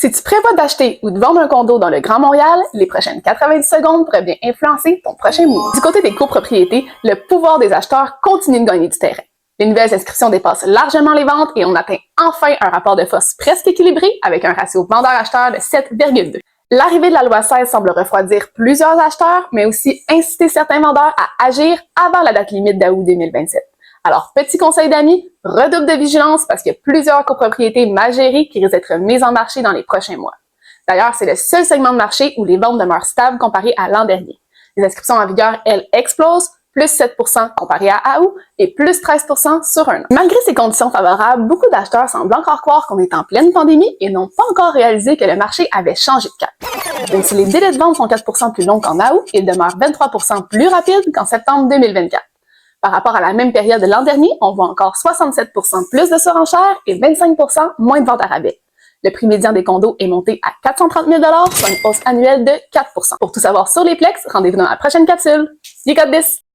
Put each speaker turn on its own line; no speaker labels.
Si tu prévois d'acheter ou de vendre un condo dans le Grand Montréal, les prochaines 90 secondes pourraient bien influencer ton prochain move. Du côté des copropriétés, le pouvoir des acheteurs continue de gagner du terrain. Les nouvelles inscriptions dépassent largement les ventes et on atteint enfin un rapport de force presque équilibré avec un ratio vendeur-acheteur de 7,2. L'arrivée de la loi 16 semble refroidir plusieurs acheteurs, mais aussi inciter certains vendeurs à agir avant la date limite d'août 2027. Alors, petit conseil d'amis, redouble de vigilance parce qu'il y a plusieurs copropriétés mal gérées qui risquent d'être mises en marché dans les prochains mois. D'ailleurs, c'est le seul segment de marché où les ventes demeurent stables comparé à l'an dernier. Les inscriptions en vigueur, elles, explosent, plus 7% comparé à août et plus 13% sur un an. Malgré ces conditions favorables, beaucoup d'acheteurs semblent encore croire qu'on est en pleine pandémie et n'ont pas encore réalisé que le marché avait changé de cap. Même si les délais de vente sont 4% plus longs qu'en août, ils demeurent 23% plus rapides qu'en septembre 2024. Par rapport à la même période de l'an dernier, on voit encore 67% plus de surenchères et 25% moins de ventes à rabais. Le prix médian des condos est monté à 430 000 $, soit une hausse annuelle de 4%. Pour tout savoir sur les Plex, rendez-vous dans la prochaine capsule. You got this!